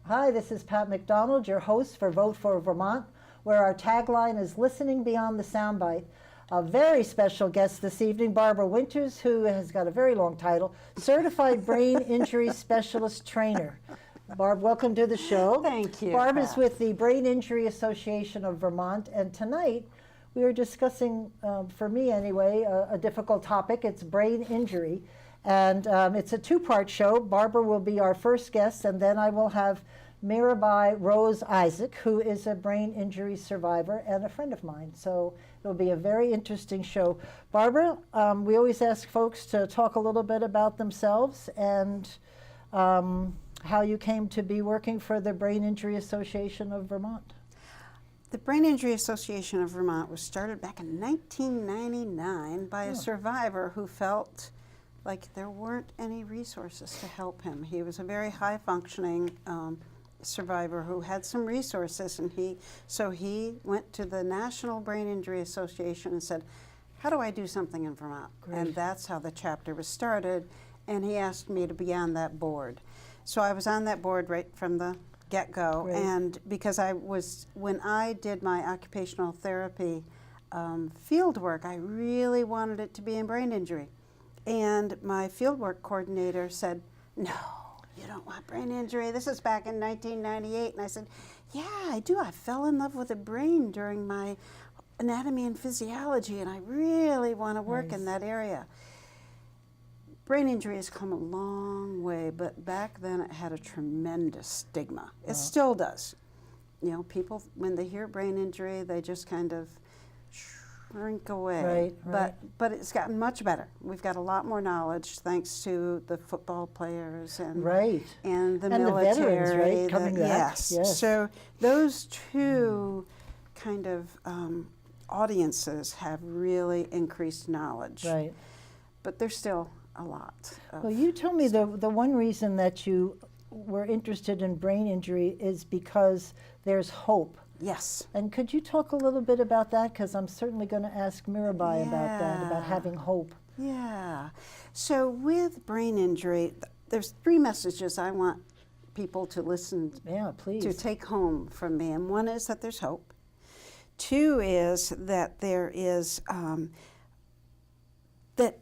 Hi, this is Pat McDonald, your host for Vote For Vermont, where our tagline is Listening Beyond the Soundbite. A very special guest this evening, Barbara Winters, who has got a very long title, Certified Brain Injury Specialist Trainer. Barb, welcome to the show. Thank you, Barb Pat. is with the Brain Injury Association of Vermont, and tonight we are discussing, for me anyway, a difficult topic. It's brain injury, and it's a two-part show. Barbara will be our first guest, and then I will have Mirabai Rose Isaac, who is a brain injury survivor and a friend of mine. So it'll be a very interesting show. Barbara, we always ask folks to talk a little bit about themselves and how you came to be working for the Brain Injury Association of Vermont. The Brain Injury Association of Vermont was started back in 1999 by a survivor who felt like there weren't any resources to help him. He was a very high-functioning survivor who had some resources, and so he went to the National Brain Injury Association and said, how do I do something in Vermont? Great. And that's how the chapter was started, and he asked me to be on that board. So I was on that board right from the get-go. Great. And because when I did my occupational therapy field work, I really wanted it to be in brain injury. And my fieldwork coordinator said, no, you don't want brain injury. This is back in 1998. And I said, yeah, I do. I fell in love with the brain during my anatomy and physiology, and I really want to work in that area. Brain injury has come a long way, but back then it had a tremendous stigma. It still does. You know, people, when they hear brain injury, they just kind of shrink away. Right. But it's gotten much better. We've got a lot more knowledge thanks to the football players and and the military. The veterans, right? Coming back. Yes. So those two kind of audiences have really increased knowledge. Right. But there's still a lot. Well, you told me the one reason that you were interested in brain injury is because there's hope. Yes. And could you talk a little bit about that? Because I'm certainly going to ask Mirabai about that, about having hope. Yeah. So with brain injury, there's three messages I want people to listen to take home from me. And one is that there's hope. Two is that there is that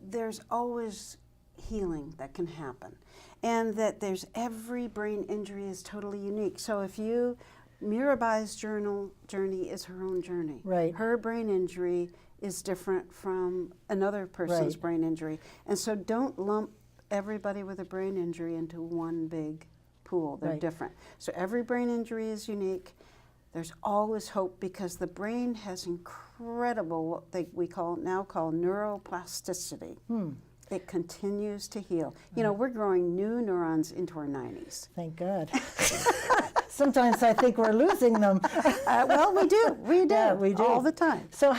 there's always healing that can happen, and that every brain injury is totally unique. So if Mirabai's journey is her own journey. Right. Her brain injury is different from another person's brain injury. And so don't lump everybody with a brain injury into one big pool. They're different. So every brain injury is unique. There's always hope because the brain has incredible, what we now call neuroplasticity. It continues to heal. You know, we're growing new neurons into our 90s. Thank God. Sometimes I think we're losing them. Well, we do. We do. Yeah, we do. All the time. So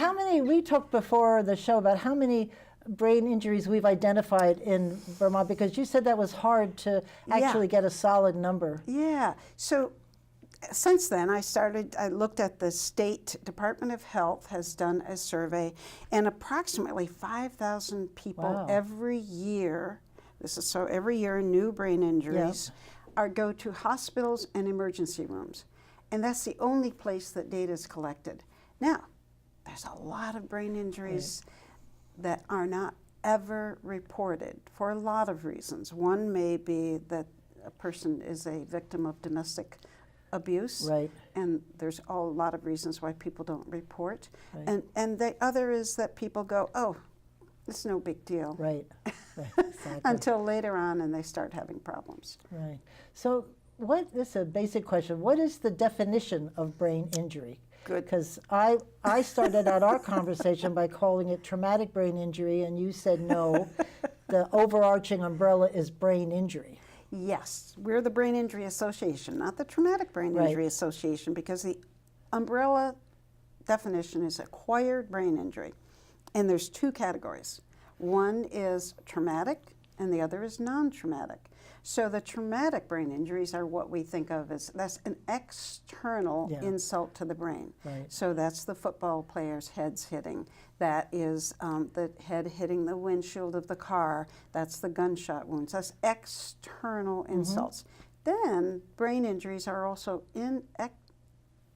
we talked before the show about how many brain injuries we've identified in Vermont, because you said that was hard to actually get a solid number. Yeah. So since then, I looked at the State Department of Health has done a survey, and approximately 5,000 people every year, every year new brain injuries, go to hospitals and emergency rooms. And that's the only place that data is collected. Now, there's a lot of brain injuries that are not ever reported for a lot of reasons. One may be that a person is a victim of domestic abuse, and there's a lot of reasons why people don't report. And the other is that people go, oh, it's no big deal. Exactly. Until later on, and they start having problems. So this is a basic question. What is the definition of brain injury? Good. Because I started out our conversation by calling it traumatic brain injury, and you said no, the overarching umbrella is brain injury. Yes, we're the Brain Injury Association, not the Traumatic Brain Injury Association, because the umbrella definition is acquired brain injury. And there's two categories. One is traumatic, and the other is non-traumatic. So the traumatic brain injuries are what we think of as, that's an external insult to the brain. So that's the football players' heads hitting. That is the head hitting the windshield of the car. That's the gunshot wounds. That's external insults. then brain injuries are also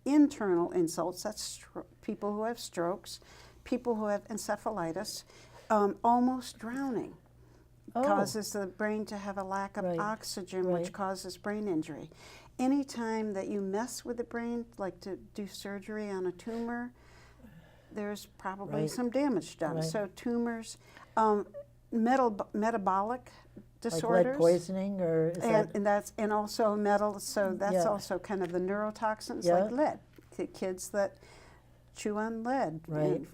internal insults. That's people who have strokes, people who have encephalitis, almost drowning. Causes the brain to have a lack of oxygen, which causes brain injury. Anytime that you mess with the brain, like to do surgery on a tumor, there's probably some damage done. So tumors, metabolic disorders, like lead poisoning, or is and also metal. So that's also kind of the neurotoxins, like lead. Kids that chew on lead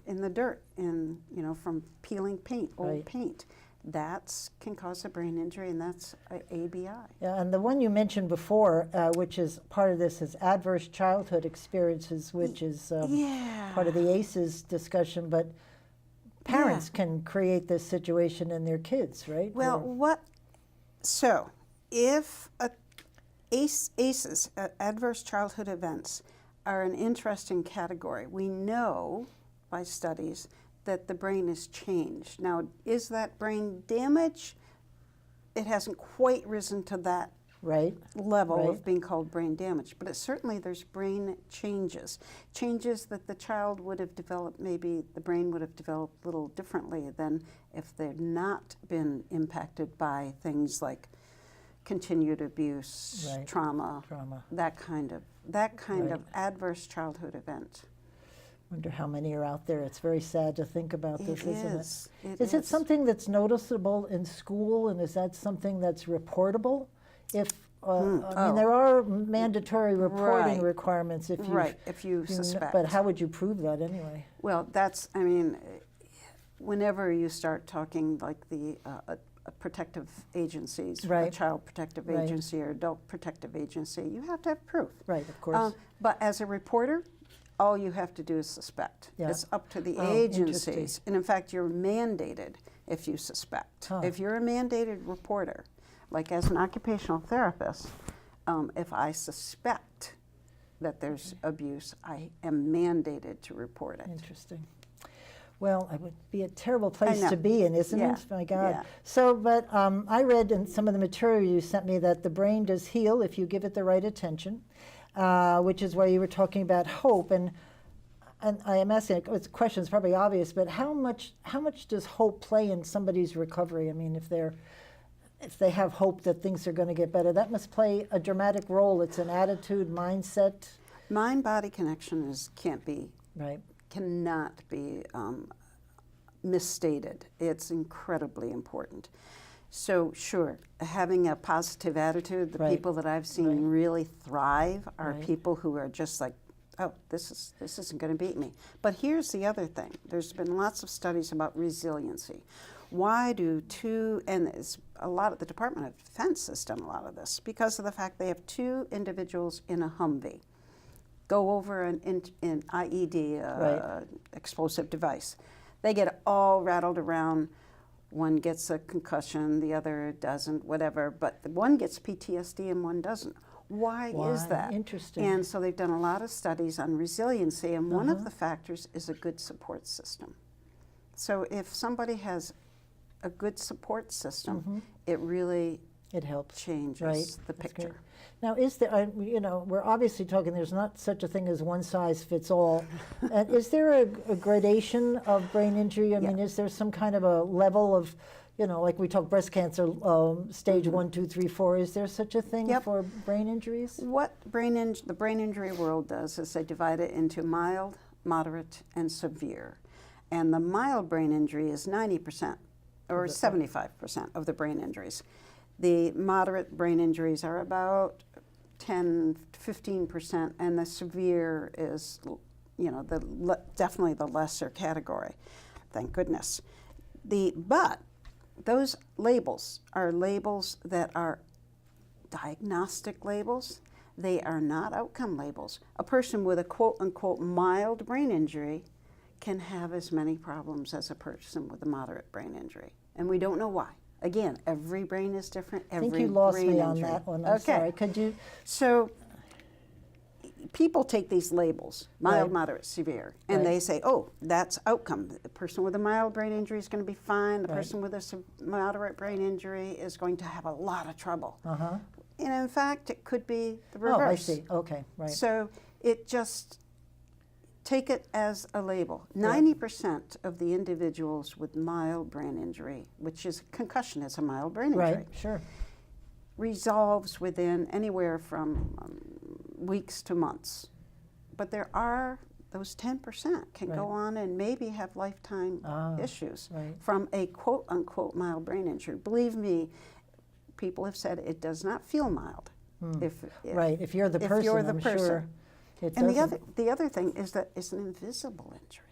in the dirt, from peeling paint, old paint. That can cause a brain injury, and that's ABI. Yeah, and the one you mentioned before, which is part of this, is adverse childhood experiences, which is part of the ACEs discussion. But parents can create this situation in their kids, right? Well, so if ACEs, adverse childhood events, are an interesting category. We know by studies that the brain is changed. Now, is that brain damage? It hasn't quite risen to that level of being called brain damage, but certainly there's brain changes that the child would have developed. Maybe the brain would have developed a little differently than if they'd not been impacted by things like continued abuse, trauma, that kind of adverse childhood event. Wonder how many are out there. It's very sad to think about this, isn't it? Is it something that's noticeable in school, and is that something that's reportable? If I mean, there are mandatory reporting requirements if you suspect. But how would you prove that anyway? Well, whenever you start talking like the protective agencies, a child protective agency or adult protective agency, you have to have proof. Right, of course. But as a reporter, all you have to do is suspect. It's up to the agencies. And in fact, you're mandated if you suspect. If you're a mandated reporter, like as an occupational therapist, if I suspect that there's abuse, I am mandated to report it. Interesting. Well, it would be a terrible place to be in, isn't it? My God. Yeah. So, but I read in some of the material you sent me that the brain does heal if you give it the right attention, which is why you were talking about hope. And I am asking, the question is probably obvious, but how much does hope play in somebody's recovery? I mean, if they have hope that things are going to get better, that must play a dramatic role. It's an attitude, mindset. Mind-body connection cannot be misstated. It's incredibly important. So sure, having a positive attitude, the people that I've seen really thrive are people who are just like, oh, this isn't going to beat me. But here's the other thing. There's been lots of studies about resiliency. Why do and it's a lot of the Department of Defense has done a lot of this because of the fact they have two individuals in a Humvee go over an IED, explosive device. They get all rattled around. One gets a concussion, the other doesn't, whatever, but the one gets PTSD and one doesn't. Why is that? Interesting. And so they've done a lot of studies on resiliency, and one of the factors is a good support system. So if somebody has a good support system, it helps changes the picture. Now, is there, we're obviously talking, there's not such a thing as one size fits all. And is there a gradation of brain injury? I mean, is there some kind of a level of, like we talk breast cancer, stage 1, 2, 3, 4. Is there such a thing for brain injuries? What the brain injury world does is they divide it into mild, moderate, and severe. And the mild brain injury is 90% or 75% of the brain injuries. The moderate brain injuries are about 10, 15%, and the severe is, definitely the lesser category. Thank goodness. But those labels are labels that are diagnostic labels. They are not outcome labels. A person with a quote-unquote mild brain injury can have as many problems as a person with a moderate brain injury, and we don't know why. Again, every brain is different. I think you lost me on that one. I'm sorry. Could you? So people take these labels, mild, moderate, severe, and they say, oh, that's outcome. The person with a mild brain injury is going to be fine. The person with a moderate brain injury is going to have a lot of trouble. And in fact, it could be the Oh, reverse. I see. Okay, right. So it just, take it as a label. 90% of the individuals with mild brain injury, which is concussion is a mild brain injury, Right, sure. resolves within anywhere from weeks to months. But there are those 10% can go on and maybe have lifetime issues from a quote unquote mild brain injury. Believe me, people have said it does not feel mild. If you're the person, you're the I'm person. sure it And doesn't. the other thing is that it's an invisible injury.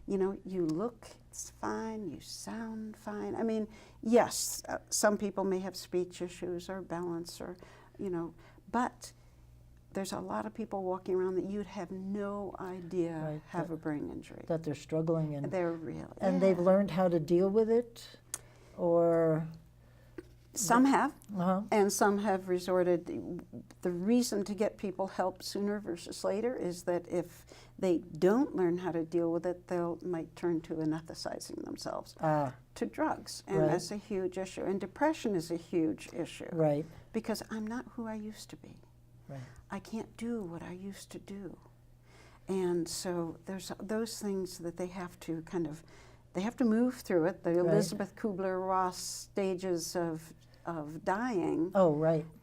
You know, you look, it's fine, you sound fine. I mean, yes, some people may have speech issues or balance or, you know, but there's a lot of people walking around that you'd have no idea have a brain injury. That they're struggling and they're really, and they've learned how to deal with it, or some have, and some have resorted. The reason to get people help sooner versus later is that if they don't learn how to deal with it, they might turn to anesthetizing themselves, to drugs, and that's a huge issue. And depression is a huge issue, because I'm not who I used to be. I can't do what I used to do. And so there's those things that they have to kind of, they have to move through it. The Elizabeth Kubler-Ross stages of dying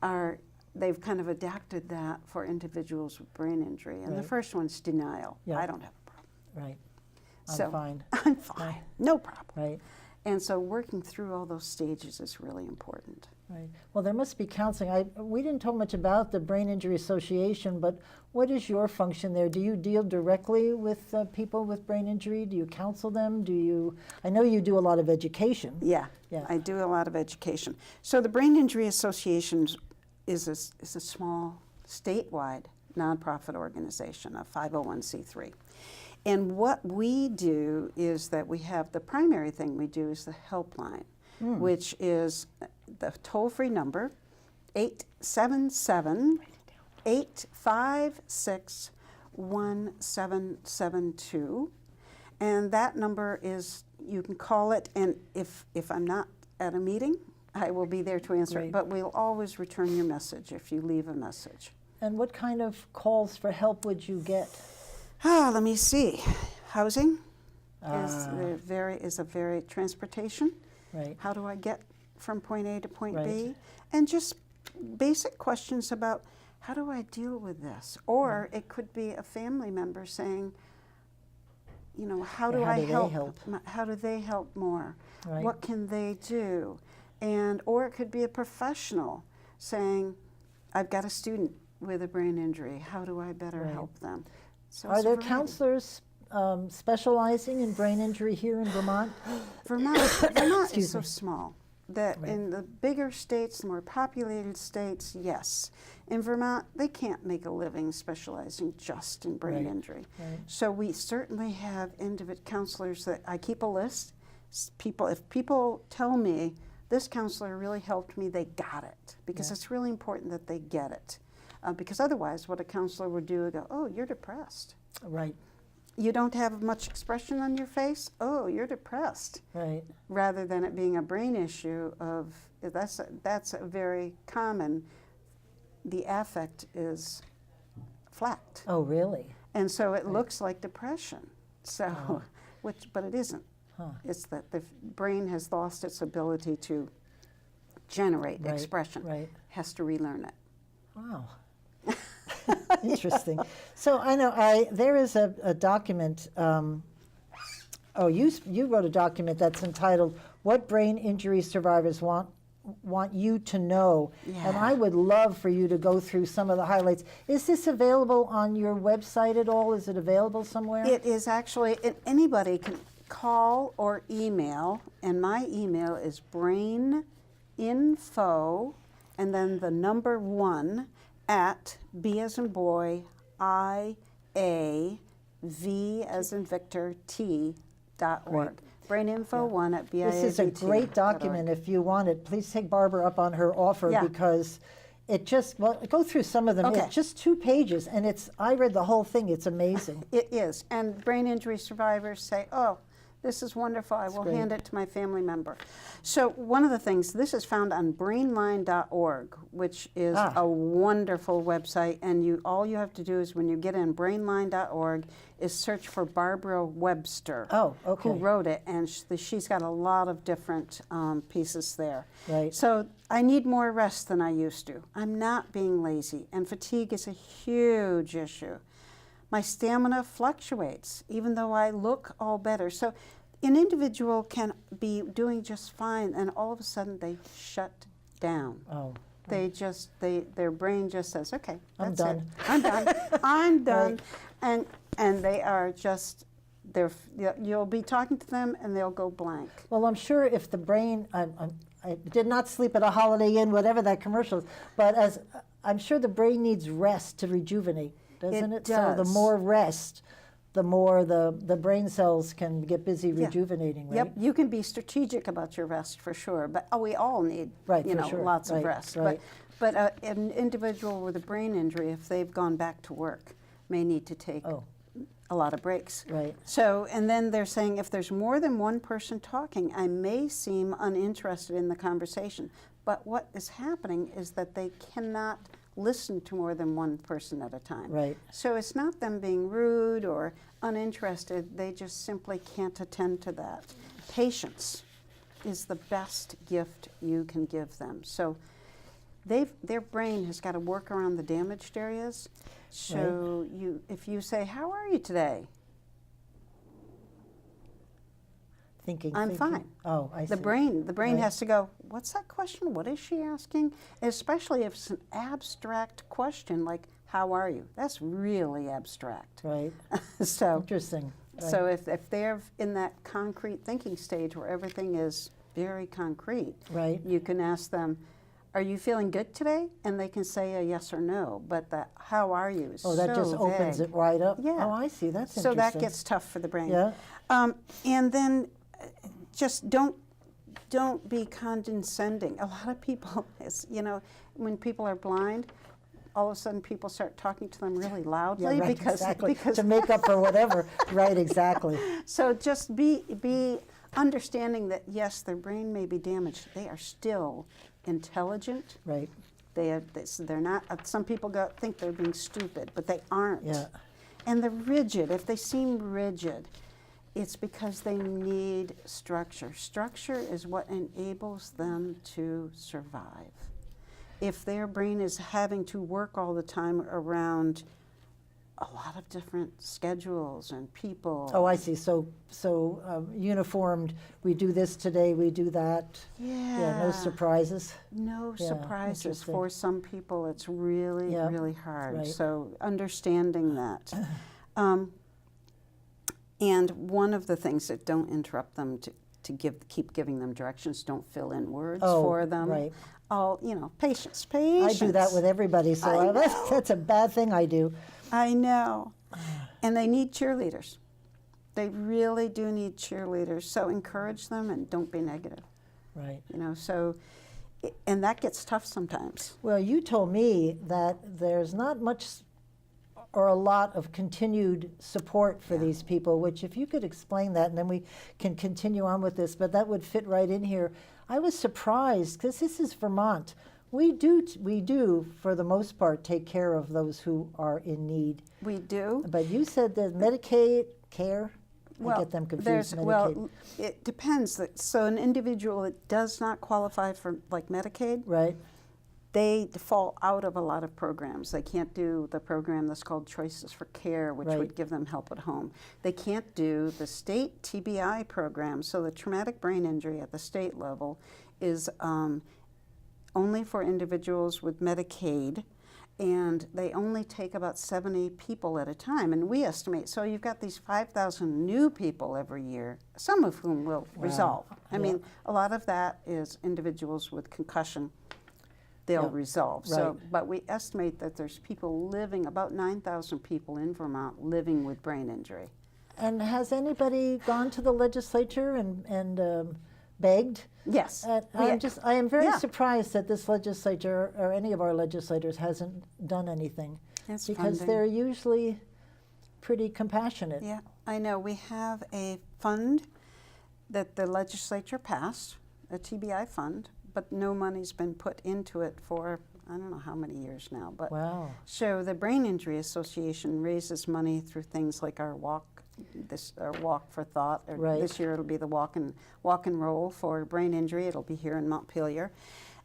are, they've kind of adapted that for individuals with brain injury. And the first one's denial. I don't have a problem. I'm fine. I'm fine, no problem. And so working through all those stages is really important. Well, there must be counseling. We didn't talk much about the Brain Injury Association, but what is your function there? Do you deal directly with people with brain injury? Do you counsel them? Do you? I know you do a lot of education. Yeah, I do a lot of education. So the Brain Injury Association is a small statewide nonprofit organization, a 501c3. And what we do is that we have, the primary thing we do is the helpline, which is the toll-free number, 877-856-1772. And that number is, you can call it, and if I'm not at a meeting, I will be there to answer it, but we'll always return your message if you leave a message. And what kind of calls for help would you get? Let me see. Housing is a very, transportation. How do I get from point A to point B? And just basic questions about how do I deal with this? Or it could be a family member saying, you know, how do I help? How do they help more? What can they do? And or it could be a professional saying, I've got a student with a brain injury. How do I better help them? So are there counselors specializing in brain injury here in Vermont? Vermont is so small that in the bigger states, the more populated states, yes. In Vermont, they can't make a living specializing just in brain injury. So we certainly have individual counselors that I keep a list. If people tell me this counselor really helped me, they got it, because it's really important that they get it. Because otherwise, what a counselor would do is go, oh, you're depressed. You don't have much expression on your face? Oh, you're depressed. Rather than it being a brain issue of, that's a very common, the affect is flat. Oh, really? And so it looks like depression. So, but it isn't. It's that the brain has lost its ability to generate expression. Has to relearn it. Wow. Interesting. So I know there is a document. You wrote a document that's entitled "What Brain Injury Survivors Want You to Know," and I would love for you to go through some of the highlights. Is this available on your website at all? Is it available somewhere? It is actually. Anybody can call or email, and my email is braininfo, and then the number 1 at B as in boy, I, A, V as in Victor, T.org. Braininfo1 at BIAVT. This is a great document. If you want it, please take Barbara up on her offer, because it just, go through some of them. It's just 2 pages, and I read the whole thing. It's amazing. It is. And brain injury survivors say, oh, This is wonderful. I will great. hand it to my family member. So one of the things, this is found on brainline.org, which is a wonderful website. And all you have to do is when you get in brainline.org is search for Barbara Webster, who wrote it. And she's got a lot of different pieces there. Right. So I need more rest than I used to. I'm not being lazy. And fatigue is a huge issue. My stamina fluctuates, even though I look all better. So an individual can be doing just fine, and all of a sudden they shut down. Oh. Their brain just says, okay, I'm that's done. it. I'm done. I'm done. Right. And they are just, you'll be talking to them and they'll go blank. Well, I'm sure if the brain, I did not sleep at a Holiday Inn, whatever that commercial is, but I'm sure the brain needs rest to rejuvenate, doesn't it? does. So the more rest, the more the brain cells can get busy rejuvenating, right? Yep, you can be strategic about your rest for sure, but we all need, lots of rest. Right. But an individual with a brain injury, if they've gone back to work, may need to take a lot of breaks. Right. So, and then they're saying if there's more than one person talking, I may seem uninterested in the conversation. But what is happening is that they cannot listen to more than one person at a time. Right. So it's not them being rude or uninterested, they just simply can't attend to that. Patience is the best gift you can give them. So their brain has got to work around the damaged areas. So if you say, how are you today? Thinking. I'm fine. Oh, I see. The brain has to go, what's that question? What is she asking? Especially if it's an abstract question like, how are you? That's really abstract. Right. So Interesting. Right. So if they're in that concrete thinking stage where everything is very concrete, Right. you can ask them, are you feeling good today? And they can say a yes or no, but the how are you is that just opens it right up. Yeah. Oh, I see. That's So interesting. that gets tough for the brain. Yeah. And then just don't be condescending. A lot of people, when people are blind, all of a sudden people start talking to them really loudly because to make up for whatever. Right, exactly. So just be understanding that yes, their brain may be damaged. They are still intelligent. Right. They're not. Some people think they're being stupid, but they aren't. Yeah. And they're rigid. If they seem rigid, it's because they need structure. Structure is what enables them to survive. If their brain is having to work all the time around a lot of different schedules and people. Oh, I see. So uniformed. We do this today. We do that. Yeah. No surprises. No Yeah, surprises. interesting. For some people, it's really, really hard. Right. So understanding that. And one of the things that don't interrupt them to keep giving them directions, don't fill in words for them. Right. Patience. I do that with everybody, so that's a bad thing I do. I know. And they need cheerleaders. They really do need cheerleaders. So encourage them and don't be negative. Right. And that gets tough sometimes. Well, you told me that there's not much or a lot of continued support for these people, which if you could explain that, and then we can continue on with this, but that would fit right in here. I was surprised, because this is Vermont. We do, for the most part, take care of those who are in need. We do. But you said that Medicaid care, I get them confused, Medicaid. Well, it depends. So an individual that does not qualify for like Medicaid, right, they fall out of a lot of programs. They can't do the program that's called Choices for Care, which would give them help at home. They can't do the state TBI program. So the traumatic brain injury at the state level is only for individuals with Medicaid, and they only take about 70 people at a time. And we estimate, so you've got these 5,000 new people every year, some of whom will resolve. I mean, a lot of that is individuals with concussion. They'll resolve. So, but we estimate that there's people living, about 9,000 people in Vermont living with brain injury. And has anybody gone to the legislature and begged? Yes. I am very surprised that this legislature or any of our legislators hasn't done anything. It's because funding. they're usually pretty compassionate. Yeah, I know. We have a fund that the legislature passed a TBI fund, but no money's been put into it for I don't know how many years now. But Wow. so the Brain Injury Association raises money through things like our walk for thought. Or Right. This year it'll be the walk and roll for brain injury. It'll be here in Montpelier.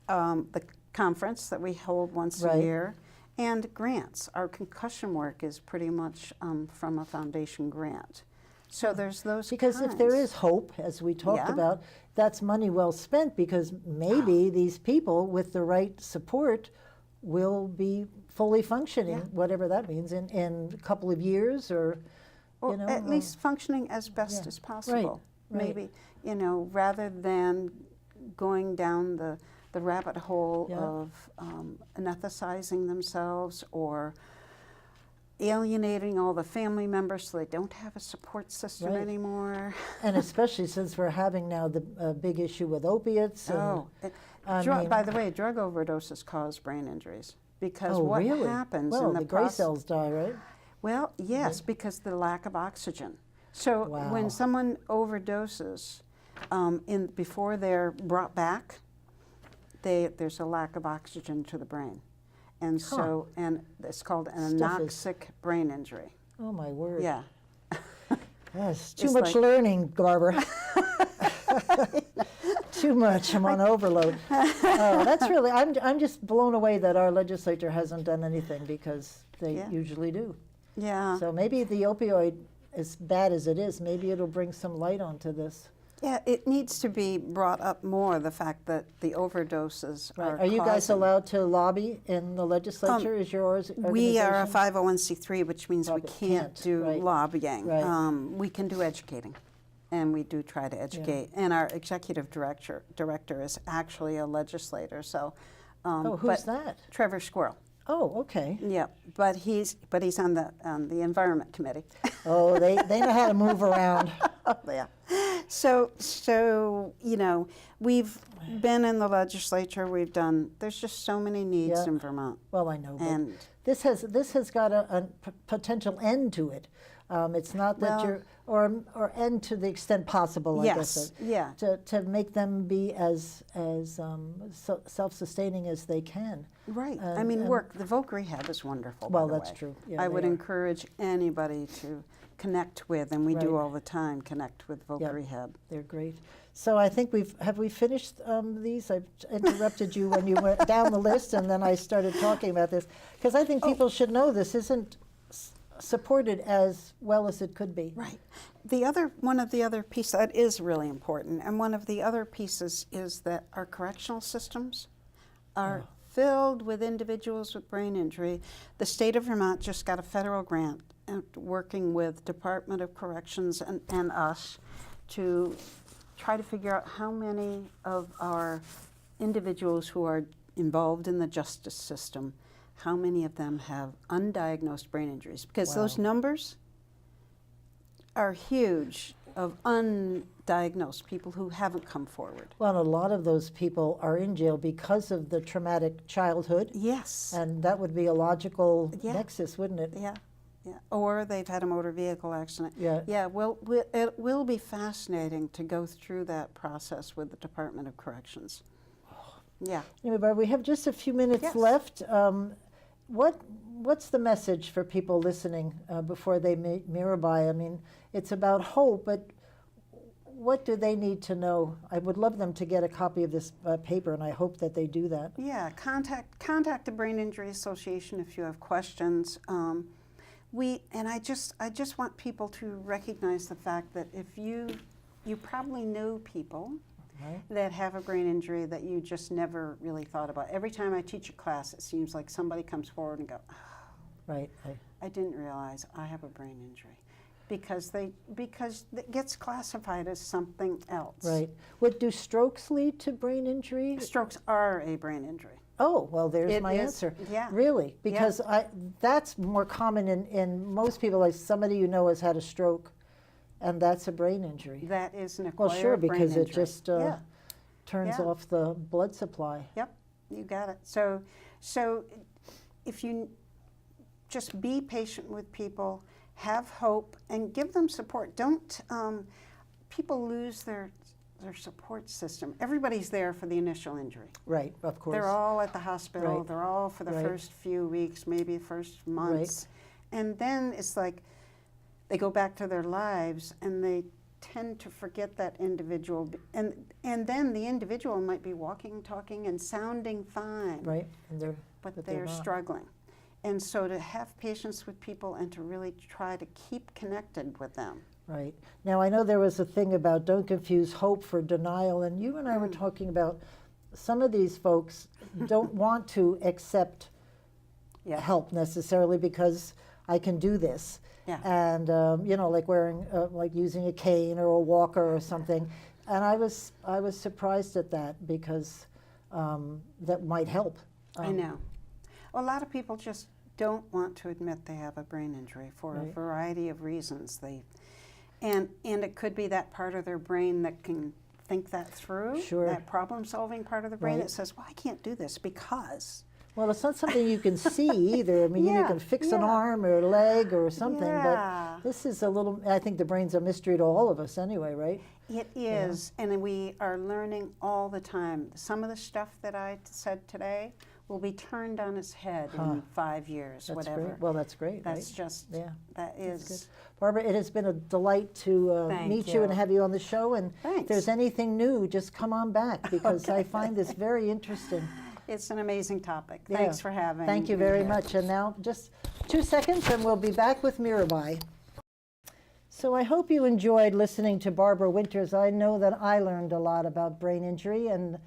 The conference that we hold once Right. a year, and grants. Our concussion work is pretty much from a foundation grant. So there's those Because if there kinds. is hope, as we talked Yeah. about, that's money well spent, because maybe these people with the right support will be fully functioning, Yeah. whatever that means, in a couple of years, or, Or you know. at least functioning as best yeah. as possible. right. Maybe, rather than going down the rabbit hole Yeah. of anesthetizing themselves or alienating all the family members so they don't have a support system Right. anymore. And especially since we're having now the big issue with opiates. And, I mean- By the way, drug overdoses cause brain injuries because oh, what really? happens well, in the gray process. cells die, right? Well, yes, because the lack of oxygen. So Wow. when someone overdoses, before they're brought back, there's a lack of oxygen to the brain, and so and it's called an Stuff is- anoxic brain injury. Oh, my word. Yeah. Yes, too It's much like- learning, Barbara. Too much. I'm on overload. That's really. I'm just blown away that our legislature hasn't done anything, because they Yeah. usually do. Yeah. So maybe the opioid, as bad as it is, maybe it'll bring some light onto this. Yeah, it needs to be brought up more, the fact that the overdoses Are you guys causing- allowed to lobby in the legislature? Is yours? We are a 501c3, which means we Lobby- can't do right. lobbying. Right. We can do educating, and we do try to educate. And our executive director is actually a legislator. So, Oh, who's that? Trevor Squirrel. Oh, okay. Yeah, but he's on the environment committee. Oh, they know how to move around. Yeah. So we've been in the legislature. There's just so many needs Yeah. in Vermont. Well, I know, but And this has got a potential end to it. It's not that Well- you're or end to the extent possible. I guess. yeah. To make them be as self-sustaining as they can. Right. I And- mean, and- the Voc Rehab is wonderful. Well, by the that's way. true. Yeah, I they would are. encourage anybody to connect with, and we do Right. all the time, connect with Voc Yep. Rehab. They're great. So I think have we finished these? I interrupted you when you went down the list, and then I started talking about this, because I think people should know this isn't supported as well as it could be. Right. One of the other pieces that is really important, and one of the other pieces is that our correctional systems are filled with individuals with brain injury. The state of Vermont just got a federal grant working with Department of Corrections and us to try to figure out how many of our individuals who are involved in the justice system, how many of them have undiagnosed brain injuries, because those Wow. numbers are huge of undiagnosed people who haven't come forward. Well, a lot of those people are in jail because of the traumatic childhood, Yes. and that would be a logical Yeah. nexus, wouldn't it? Yeah. Yeah. Or they've had a motor vehicle accident. Yeah. Yeah. Well, it will be fascinating to go through that process with the Department of Corrections. Yeah. Anyway, Barb, we have just a few minutes Yes. left. What's the message for people listening before they mirror by? I mean, it's about hope, but what do they need to know? I would love them to get a copy of this paper, and I hope that they do that. Yeah. Contact the Brain Injury Association if you have questions. I just want people to recognize the fact that if you probably know people Right. that have a brain injury that you just never really thought about. Every time I teach a class, it seems like somebody comes forward and go, oh, Right. I didn't realize I have a brain injury, because it gets classified as something else. Right. Do strokes lead to brain injury? Strokes are a brain injury. Oh, well, there's It my is, answer. yeah. Really? Because that's more common in most people, like somebody you know has had a stroke, and that's a brain injury. That is an Well, acquired sure, brain because it injury. just Yeah. turns Yeah. off the blood supply. Yep, you got it. So if you just be patient with people, have hope, and give them support. people lose their support system. Everybody's there for the initial injury. Right, of course. They're all at the hospital. Right. They're all for the Right. first few weeks, maybe first months. And then it's like they go back to their lives and they tend to forget that individual. And then the individual might be walking, talking, and sounding fine. Right, and But they're they're not. struggling. And so to have patience with people and to really try to keep connected with them. Right. Now, I know there was a thing about don't confuse hope for denial, and you and I were talking about some of these folks don't want to accept help necessarily because I can do this. Yeah. And, you know, like wearing, like using a cane or a walker or something. And I was surprised at that because that might help. I know. Well, a lot of people just don't want to admit they have a brain injury for a variety of reasons. And it could be that part of their brain that can think that through, that problem-solving part of the brain that says, well, I can't do this because. Well, it's not something you can see either. I mean, you can fix an arm or a leg or something, but this is a little, I think the brain's a mystery to all of us anyway, right? It is, and we are learning all the time. Some of the stuff that I said today will be turned on its head in 5 years, That's whatever. great. Well, that's great, That's right? just, that That's is. good. Barbara, it has been a delight to meet you and have you on the show. And if there's anything new, just come on back because I find this very interesting. It's an amazing topic. Thanks for having me. Thank you very much. And now just 2 seconds and we'll be back with Mirabai. So I hope you enjoyed listening to Barbara Winters. I know that I learned a lot about brain injury, and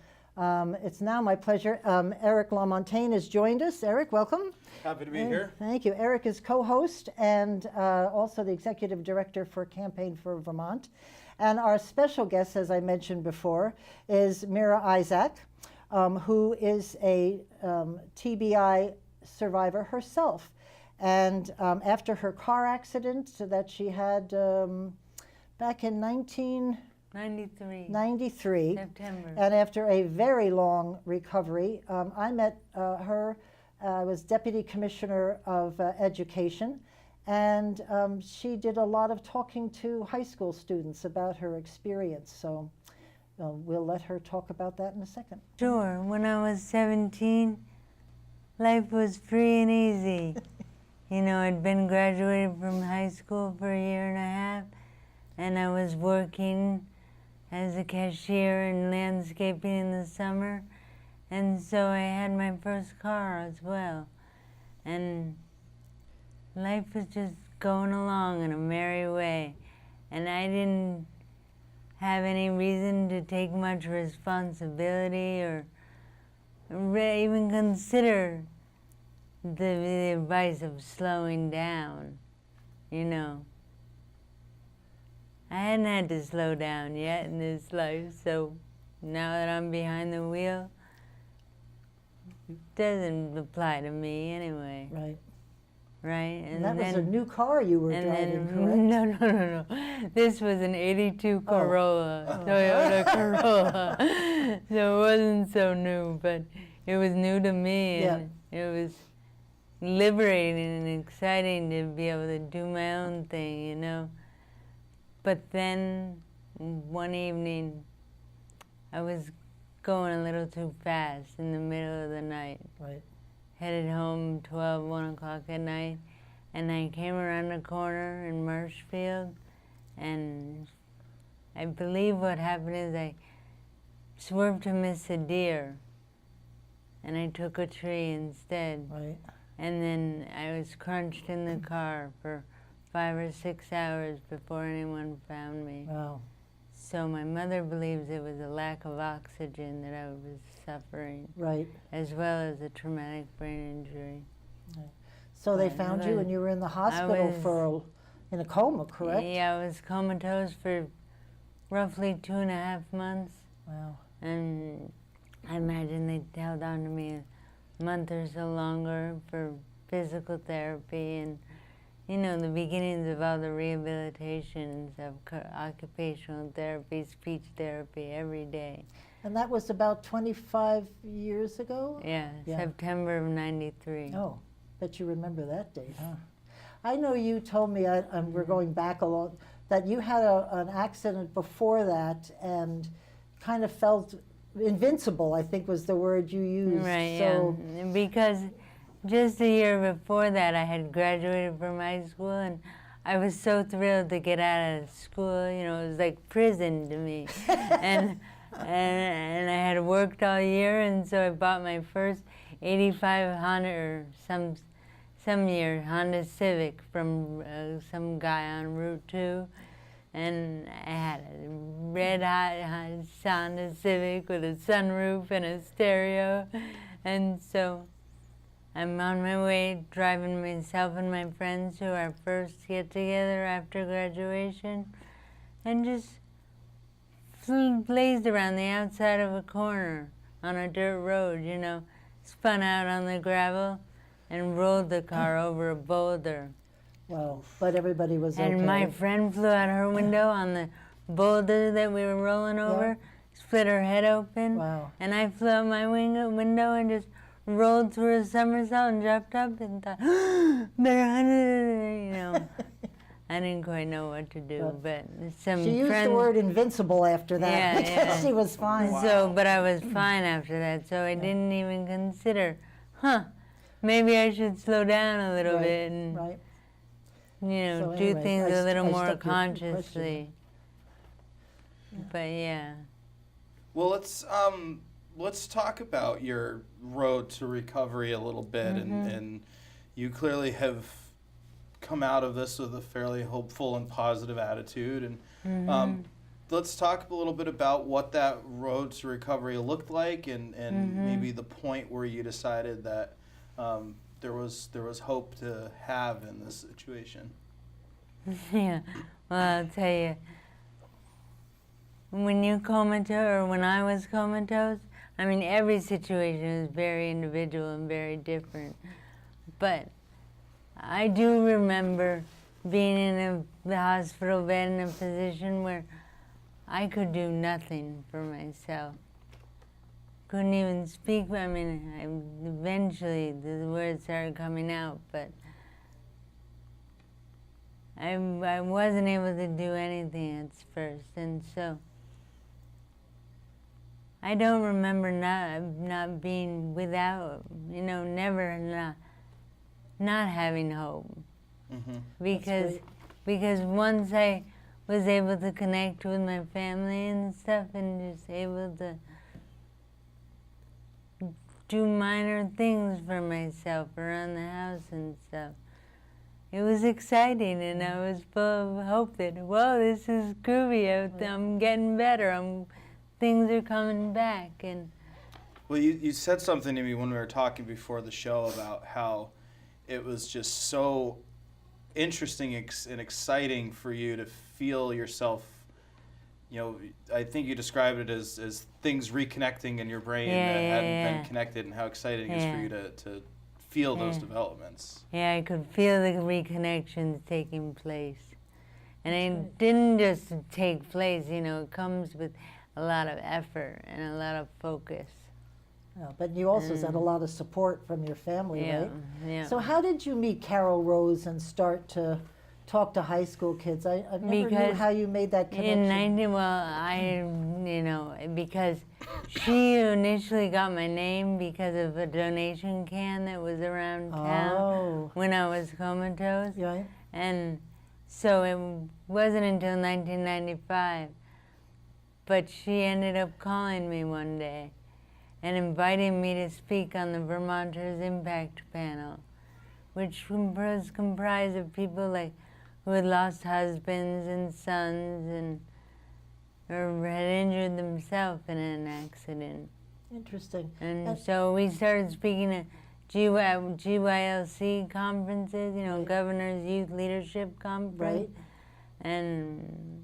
it's now my pleasure. Eric LaMontagne has joined us. Eric, welcome. Happy to be here. Thank you. Eric is co-host and also the executive director for Campaign for Vermont. And our special guest, as I mentioned before, is Mira Isaac, who is a TBI survivor herself. And after her car accident that she had back in 1993, September. and after a very long recovery, I met her. I was Deputy Commissioner of Education, and she did a lot of talking to high school students about her experience. So we'll let her talk about that in a second. Sure. When I was 17, life was free and easy. You know, I'd been graduated from high school for a year and a half, and I was working as a cashier in landscaping in the summer, and so I had my first car as well. And life was just going along in a merry way, and I didn't have any reason to take much responsibility or even consider the advice of slowing down, you know. I hadn't had to slow down yet in this life, so now that I'm behind the wheel, it doesn't apply to me anyway. Right. Right? And that was a new car you were driving, correct? No. This was an 82 Corolla, Toyota Corolla. So it wasn't so new, but it was new to me, and it was liberating and exciting to be able to do my own thing, you know. But then one evening, I was going a little too fast in the middle of the night. Right. Headed home 1 o'clock at night, and I came around the corner in Marshfield, and I believe what happened is I swerved to miss a deer, and I took a tree instead. Right. And then I was crunched in the car for 5 or 6 hours before anyone found me. Wow. So my mother believes it was a lack of oxygen that I was suffering, Right. as well as a traumatic brain injury. Right. So they found you and you were in the hospital in a coma, correct? Yeah, I was comatose for roughly 2.5 months. Wow. And I imagine they held on to me a month or so longer for physical therapy and, you know, the beginnings of all the rehabilitations of occupational therapy, speech therapy every day. And that was about 25 years ago? Yeah, September of '93. Oh, bet you remember that date, huh? I know you told me, we're going back a that you had an accident before that and kind of felt invincible, I think was the word you used. Right, So, yeah. Because just a year before that, I had graduated from high school, and I was so thrilled to get out of school. You know, it was like prison to me. and I had worked all year, and so I bought my first 85 Honda, or some year, Honda Civic from some guy on Route 2. And I had a red hot Honda Civic with a sunroof and a stereo. And so I'm on my way driving myself and my friends to our first get together after graduation, and just blazed around the outside of a corner on a dirt road, you know, spun out on the gravel and rolled the car over a boulder. well, but everybody was okay. And my friend flew out her window on the boulder that we were rolling over, split her head open. Wow. And I flew out my window and just rolled through a somersault and jumped up and thought, better, you know. I didn't quite know what to do, but some She used friends, the word invincible after that. Yeah, because yeah. she was fine. So, but I was fine after that, so I didn't even consider, maybe I should slow down a little Right, bit and, right. you know, So do anyway, things a little I more stuck your question. consciously. But yeah. Well, let's talk about your road to recovery a little bit, and you clearly have come out of this with a fairly hopeful and positive attitude, and let's talk a little bit about what that road to recovery looked like, and maybe the point where you decided that there was hope to have in this situation. Yeah, well, I'll tell you, when you comatose, or when I was comatose, I mean, every situation is very individual and very different. But I do remember being in the hospital bed in a position where I could do nothing for myself. Couldn't even speak. I mean, eventually the words started coming out, but I wasn't able to do anything at first, and so I don't remember not being without, you know, never not having hope, because once I was able to connect with my family and stuff, and just able to do minor things for myself around the house and stuff. It was exciting, and I was full of hope that, whoa, this is groovy. I'm getting better. Things are coming back. And Well, you said something to me when we were talking before the show about how it was just so interesting and exciting for you to feel yourself. You know, I think you described it as things reconnecting in your brain that hadn't been connected, and how exciting it is for you to feel those developments. Yeah, I could feel the reconnections taking place. And it didn't just take place, you know, it comes with a lot of effort and a lot of focus. Yeah, but you also had a lot of support from your family, right? Yeah. So how did you meet Carol Rose and start to talk to high school kids? I never knew Because how you made that connection. Because she initially got my name because of a donation can that was around town when I was comatose. Right. And so it wasn't until 1995, but she ended up calling me one day and inviting me to speak on the Vermonters Impact Panel, which was comprised of people like who had lost husbands and sons or had injured themselves in an accident. Interesting. And so we started speaking at GYLC conferences, you know, Governor's Youth Leadership Conference. Right. And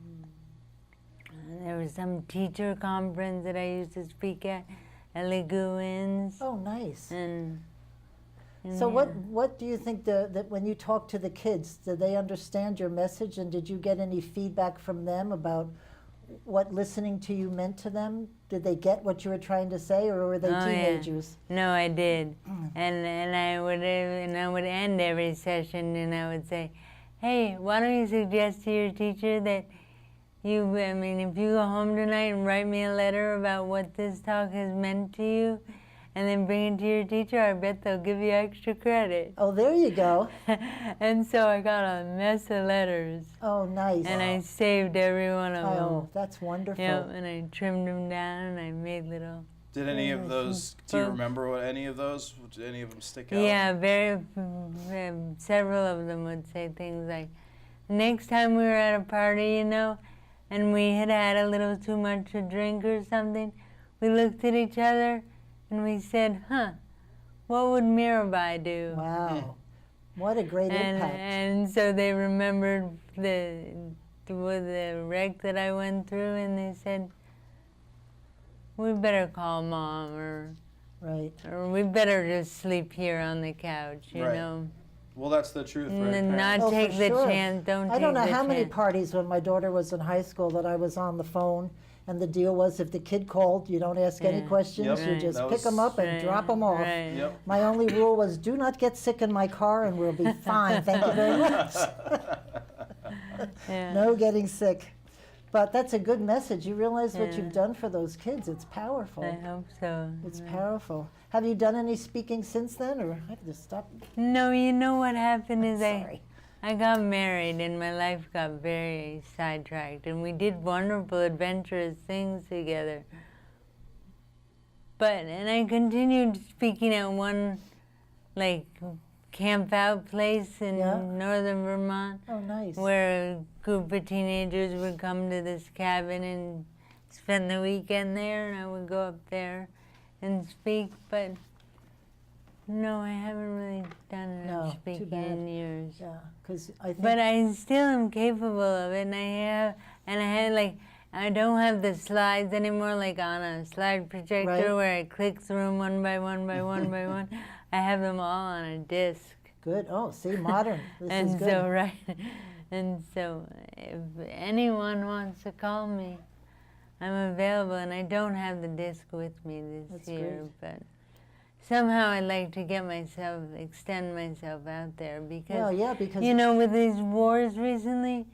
there was some teacher conference that I used to speak at Leguins. Oh, nice. And So what do you think that when you talk to the kids, do they understand your message, and did you get any feedback from them about what listening to you meant to them? Did they get what you were trying to say, or were they teenagers? Yeah. No, I did. And I would end every session and I would say, hey, why don't you suggest to your teacher that I mean, if you go home tonight and write me a letter about what this talk has meant to you, and then bring it to your teacher, I bet they'll give you extra credit. Oh, there you go. And so I got a mess of letters. Oh, nice. And I saved every one of them. Oh, that's wonderful. Yep, and I trimmed them down, and I made little... Did any of those, do you remember what any of those, did any of them stick out? Yeah, several of them would say things like, next time we were at a party, you know, and we had had a little too much to drink or something, we looked at each other and we said, huh, what would Mirabai do? Wow. What a great impact. And so they remembered the wreck that I went through, and they said, we better call Mom, or we better just sleep here on the couch, you know. Well, that's the truth, right? And not take the chance, I don't know how many parties when my daughter was in high school that I was on the phone, and the deal was if the kid called, you don't ask any questions, you just pick them up and drop them off. Yep. My only rule was do not get sick in my car and we'll be fine, thank you very much. No getting sick. But that's a good message. You realize what you've done for those kids. It's powerful. I hope so. It's powerful. Have you done any speaking since then, or I have to stop? No, you know what happened is Sorry. I got married and my life got very sidetracked, and we did wonderful, adventurous things together. And I continued speaking at one, like, camp out place in northern Vermont. Oh, nice. Where a group of teenagers would come to this cabin and spend the weekend there, and I would go up there and speak. But no, I haven't really done enough speaking in years. Yeah, because I think. But I still am capable of it, and I don't have the slides anymore, like on a slide projector where I click through them one by one by one by one. I have them all on a disc. Good. Oh, see, modern. This and is good. So, and so if anyone wants to call me, I'm available, and I don't have the disc with me this year, but somehow I'd like to extend myself out there, because, you know, with these wars recently,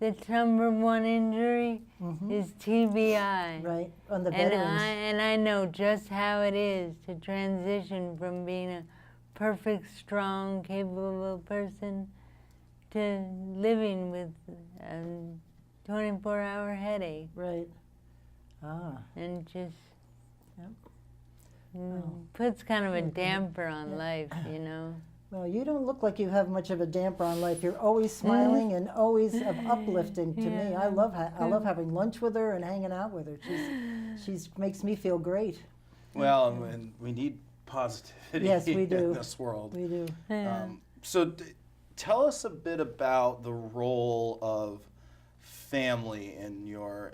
the number one injury is TBI. Right, on the veterans. And I know just how it is to transition from being a perfect, strong, capable person to living with a 24-hour headache. Right. Ah. And just puts kind of a damper on life, you know. Well, you don't look like you have much of a damper on life. You're always smiling and always uplifting to me. I love having lunch with her and hanging out with her. She's makes me feel great. Well, and we need positivity in this world. We do. So tell us a bit about the role of family in your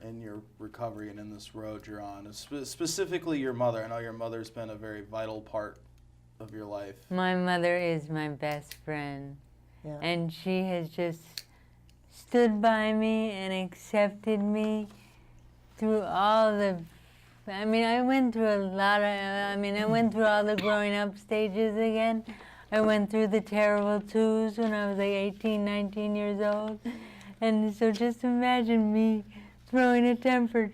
recovery and in this road you're on. Specifically your mother. I know your mother's been a very vital part of your life. My mother is my best friend, and she has just stood by me and accepted me through all the, I mean, I went through I went through all the growing up stages again. I went through the terrible twos when I was like 18, 19 years old. And so just imagine me throwing a temper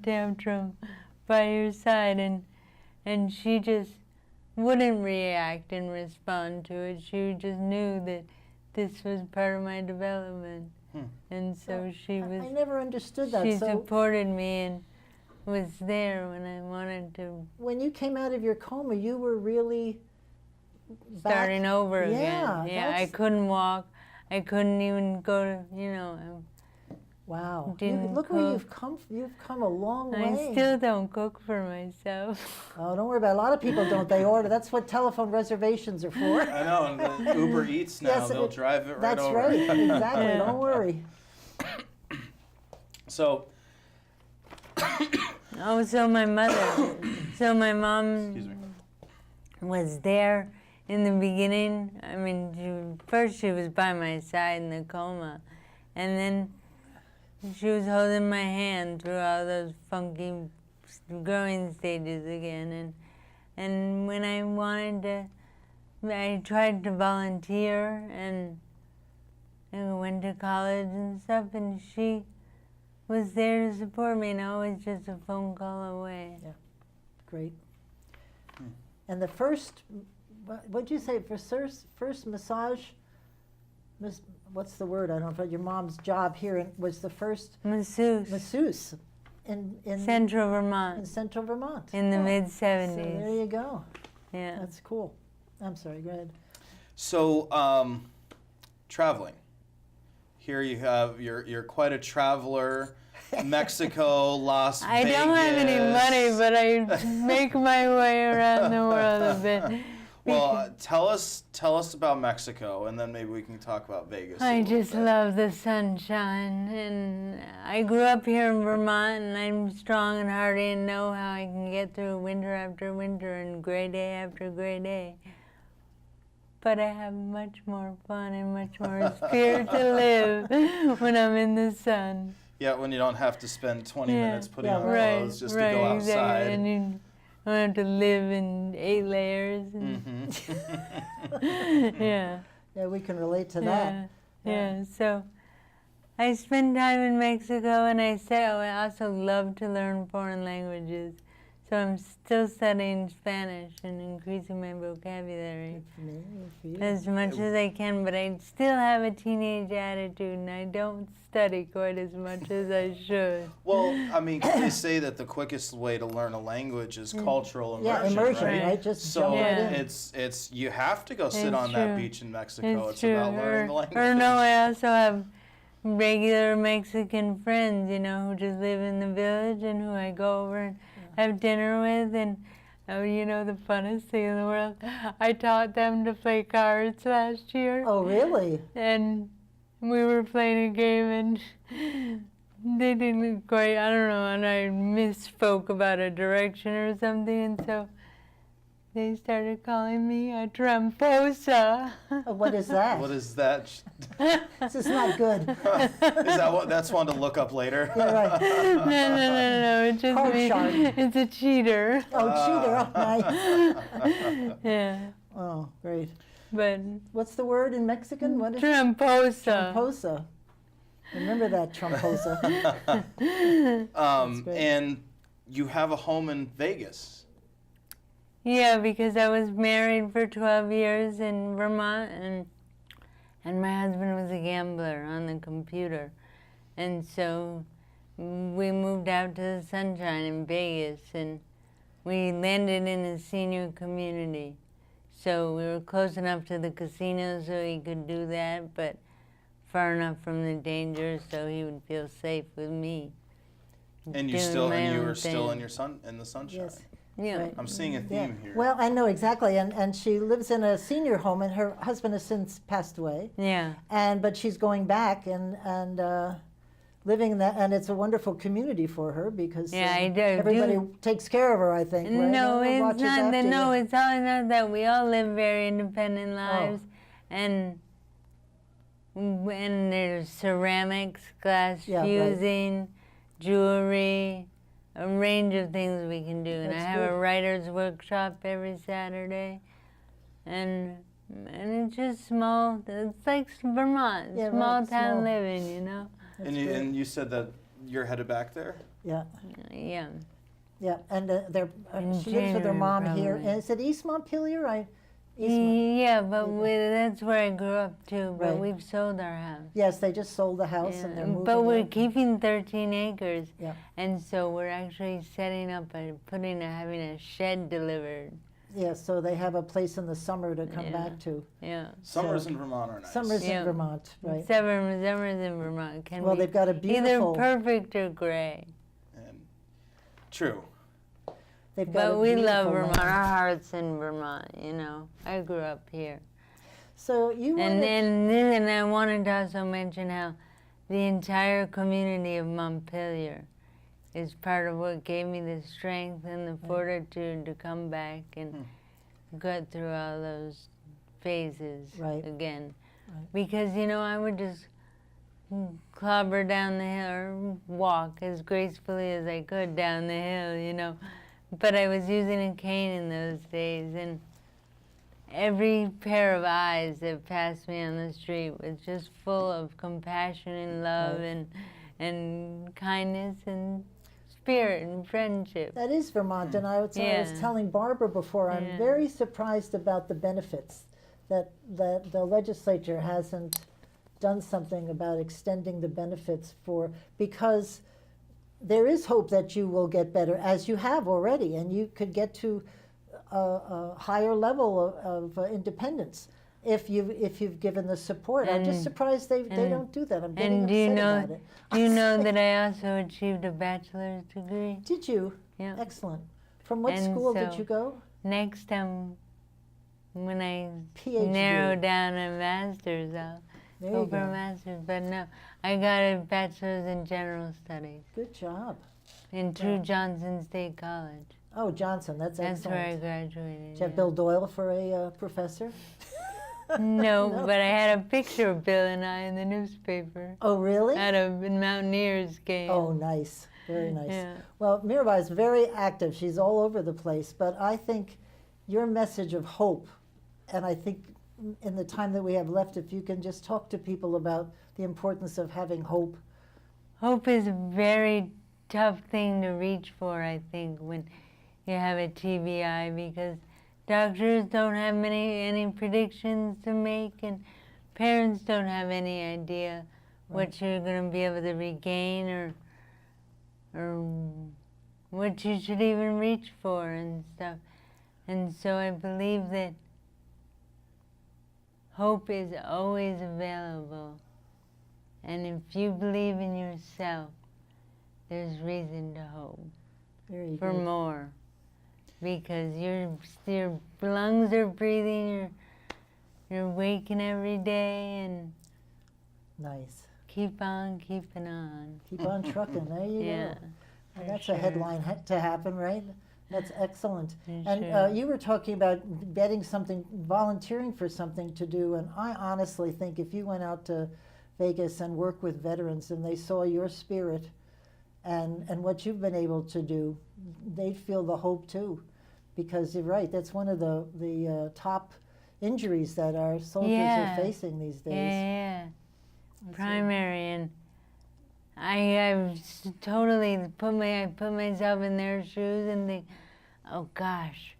tantrum by your side, and she just wouldn't react and respond to it. She just knew that this was part of my development. And so she was... I never understood that. She supported me and was there when I wanted to. When you came out of your coma, you were really starting over again. Yeah, I couldn't walk. I couldn't even go to, you know. Wow. Look where you've come. You've come a long way. I still don't cook for myself. Oh, don't worry about it. A lot of people don't. They order. That's what telephone reservations are for. I know, and the Uber Eats now, they'll drive it right over. That's right. Exactly. Don't worry. So my mom was there in the beginning. I mean, first she was by my side in the coma, and then she was holding my hand through all those funky growing stages again. And when I wanted to, I tried to volunteer, and and went to college and stuff, and she was there to support me, and always just a phone call away. Yeah. Great. And the first, what'd you say, first massage, what's the word? I don't know, your mom's job here was the first masseuse in Central in Vermont, Central Vermont. in the So mid-70s. there you go. Yeah. That's cool. I'm sorry, go ahead. So, traveling. Here you have, you're quite a traveler. Mexico, Las I Vegas. don't have any money, but I make my way around the world a bit. Well, tell us about Mexico, and then maybe we can talk about Vegas. I just love the sunshine, and I grew up here in Vermont, and I'm strong and hardy and know how I can get through winter after winter and gray day after gray day. But I have much more fun and much more spirit to live when I'm in the sun. Yeah, when you don't have to spend 20 minutes putting on right, clothes just to go outside. Exactly. And you don't have to live in 8 layers. And yeah. Yeah, we can relate to that. Yeah. So I spend time in Mexico, and I also love to learn foreign languages. So I'm still studying Spanish and increasing my vocabulary as much as I can, but I still have a teenage attitude, and I don't study quite as much as I should. Well, I mean, they say that the quickest way to learn a language is cultural immersion, Yeah, immersion, right? right? Just So jump right in. it's you have to go sit It's on that true. beach in Mexico. It's true. about learning the language. Or no, I also have regular Mexican friends, who just live in the village and who I go over and have dinner with. And the funnest thing in the world, I taught them to play cards last year. Oh, really? And we were playing a game, and they didn't quite, I don't know, and I misspoke about a direction or something, and so they started calling me a tramposa. Oh, what is that? What is that? This is not good. Is that what? That's one to look up later. Yeah, right. No, it just Card means shark. it's a cheater. Oh, cheater. Oh, nice. Yeah, Oh, great. but What's the word in Mexican? What is it? tramposa. Tramposa. Remember that, tramposa. great. And you have a home in Vegas. Yeah, because I was married for 12 years in Vermont, and my husband was a gambler on the computer. And so we moved out to the sunshine in Vegas, and we landed in a senior community. So we were close enough to the casino so he could do that, but far enough from the danger so he would feel safe with me. And you were still in the sunshine. Yes. Yeah. Right. I'm seeing a theme here. Well, I know exactly, and she lives in a senior home, and her husband has since passed away. Yeah. But she's going back and living in that, and it's a wonderful community for her because everybody takes care of her, I think. Right? No, it's Watches not after that. you. No, it's all not that. We all live very independent lives, and there's ceramics, glass fusing, jewelry, a range of things we can do. And I have a writer's workshop every Saturday, and it's just small. It's like Vermont, small town living, And you said that you're headed back there? Yeah. Yeah. Yeah, and she lives with her January, mom here. probably. And is it East Montpelier? Yeah, but that's where I grew up too. But Right. we've sold our house. Yes, they just sold the house and they're moving. But we're in. keeping 13 acres, Yeah. and so we're actually setting up having a shed delivered. Yeah, so they have a place in the summer to come Yeah. back to. Yeah. Summers in Vermont are nice. Summers Yeah. in Vermont, right? Summers in Vermont can Well, be they've got a beautiful. either perfect or gray. And true. They've got a But we love beautiful Vermont. land. Our heart's in Vermont. I grew up here. So you And wanted, and I wanted to also mention how the entire community of Montpelier is part of what gave me the strength and the fortitude to come back and get through all those phases again. Right. Because, I would just clobber down the hill or walk as gracefully as I could down the hill, But I was using a cane in those days, every pair of eyes that passed me on the street was just full of compassion and love and kindness and spirit and friendship. That is Vermont, and I was Yeah. telling Barbara before, I'm Yeah. very surprised about the benefits that the legislature hasn't done something about extending the benefits because there is hope that you will get better, as you have already, and you could get to a higher level of independence if you've given the support. I'm just surprised they don't do that. I'm getting And do you upset know, about it. do you know that I also achieved a bachelor's degree? Did you? Yeah. Excellent. From what And school did so- you go? Next time, when I PhD. narrow down a master's, I'll There go you for a go. master's. But no, I got a bachelor's in general studies Good job. in True Johnson State College. Oh, Johnson, that's That's excellent. where I graduated. Did you have yeah. Bill Doyle for a professor? No, but I had a picture of Bill and I in the newspaper Oh, really? at a Mountaineers game. Oh, nice. Very nice. Yeah. Well, Mirabai is very active. She's all over the place. But I think your message of hope, and I think in the time that we have left, if you can just talk to people about the importance of having hope. Hope is a very tough thing to reach for, I think, when you have a TBI, because doctors don't have any predictions to make, and parents don't have any idea what you're going to be able to regain or what you should even reach for and stuff. And so I believe that hope is always available. And if you believe in yourself, there's reason to hope Very for good. more. Because your lungs are breathing, you're waking every day, and Nice. keep on keeping on. Keep on trucking. There you Yeah. go. And for that's sure. a headline to happen, right? That's excellent. For And sure. you were talking about getting something, volunteering for something to do, and I honestly think if you went out to Vegas and worked with veterans and they saw your spirit and what you've been able to do, they'd feel the hope too. Because you're right, that's one of the top injuries that our soldiers Yeah. are facing these days. Yeah. Primary, and I've totally put myself in their shoes and think, oh gosh,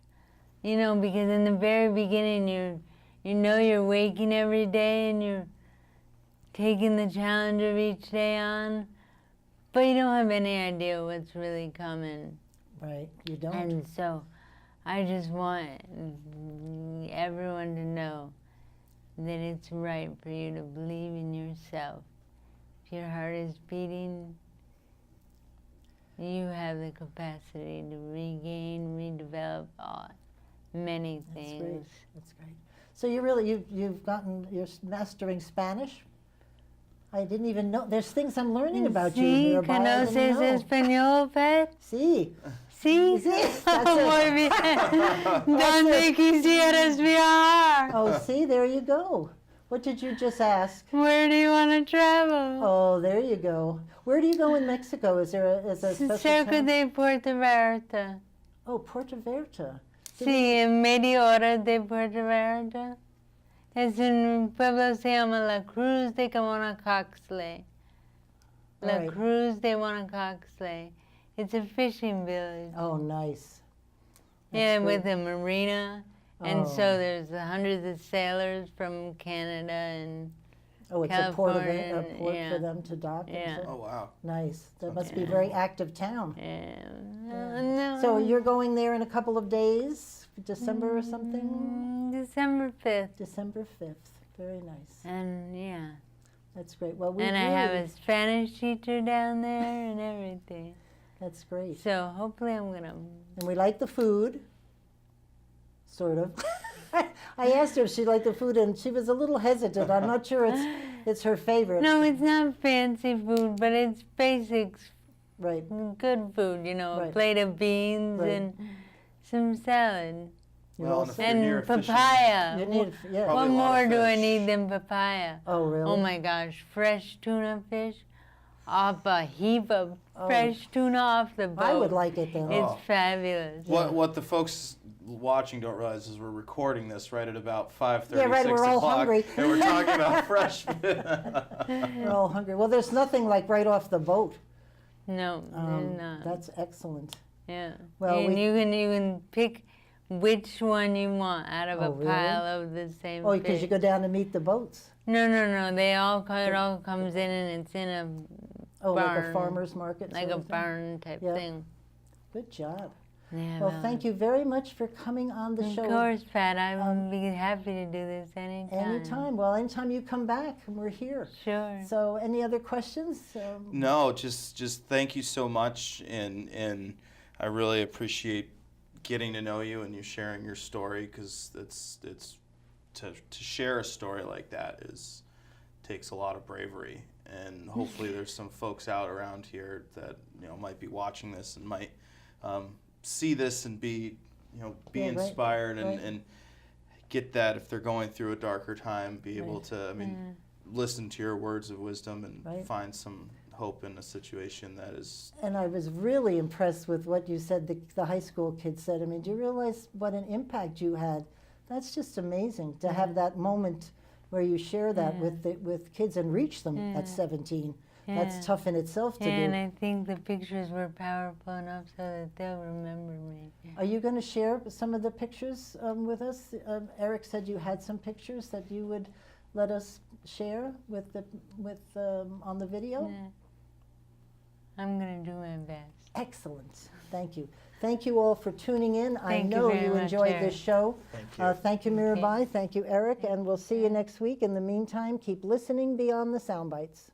because in the very beginning you know you're waking every day and you're taking the challenge of each day on, but you don't have any idea what's really coming. Right, you don't. And so I just want everyone to know that it's right for you to believe in yourself. If your heart is beating, you have the capacity to regain, redevelop many That's things. great. That's great. So you're mastering Spanish? I didn't even know. There's things I'm learning about you, Sí, Mirabai. I ¿conoces didn't know. español, Pet? Sí. Sí. Sí, that's it. Muy bien. ¿Dónde quisieras viajar? Oh, see, there you go. What did you just ask? Where do you want to travel? Oh, there you go. Where do you go in Mexico? Is there a special Cerca town? de Puerto Vallarta. Oh, Puerto Vallarta. Sí, en media hora de Puerto Vallarta. Es un pueblo se llama La Cruz de Camonacoxle. La Right. Cruz de Monacoxle. It's a fishing village. Oh, nice. Yeah, That's with great. a marina. And Oh. so there's hundreds of sailors from Canada and Oh, it's a port California, for yeah. them to dock Yeah. into. Oh, wow. Nice. That must be a Yeah. very active town. no. So you're going there in a couple of days, December or something? December 5th. December 5th. Very nice. And yeah. That's great. Well, we And I have really- a Spanish teacher down there and everything. That's great. So hopefully I'm gonna. And we like the food, sort of. I asked her if she liked the food, and she was a little hesitant. I'm not sure it's her favorite. No, it's not fancy food, but it's basics, Right. good food. A Right. plate of beans Right. and some salad You're Well, all and if set. you're near and a fishing- papaya. You need, yeah. Probably What a lot more of do I fish. need than papaya? Oh, really? Oh my gosh, fresh tuna fish. off a heap of fresh tuna off the boat. I would like it then. It's Oh. fabulous. What the folks watching don't realize is we're recording this right at about 5:30, Yeah, right, 6 we're all o'clock, hungry. and we're talking about fresh. We're all hungry. Well, there's nothing like right off the boat. No, there's not. That's excellent. Yeah. Well, and we- you can pick which one you want out of Oh, a really? pile of the same Oh, because fish. you go down to meet the boats. No, it all comes in and it's in a Oh, like a barn, farmer's market. like sort a of thing? barn type Yeah. thing. Good job. Yeah, Well, thank you very much for coming on the Of show. course, Pat. I would be happy to do this anytime. Anytime. Well, anytime you come back, we're here. Sure. So, any other questions? No, just thank you so much, and I really appreciate getting to know you and you sharing your story, because it's to share a story like that takes a lot of bravery, and hopefully there's some folks out around here that might be watching this and might see this and be Yeah, right, inspired right. and get that if they're going through a darker time, be able to listen to your words of wisdom and Right. find some hope in a situation that is. And I was really impressed with what you said, the high school kids said. I mean, do you realize what an impact you had? That's just amazing to have that moment where you share that with kids and reach them at 17. That's tough in itself to do. And I think the pictures were powerful enough so that they'll remember me. Are you going to share some of the pictures with us? Eric said you had some pictures that you would let us share on the video. Yeah. I'm going to do my best. Excellent. Thank you. Thank you all for tuning in. I Thank you know very you much, enjoyed Eric. this show. Thank you. Thank you, Mirabai. Thank you, Eric. And we'll see you next week. In the meantime, keep listening beyond the sound bites.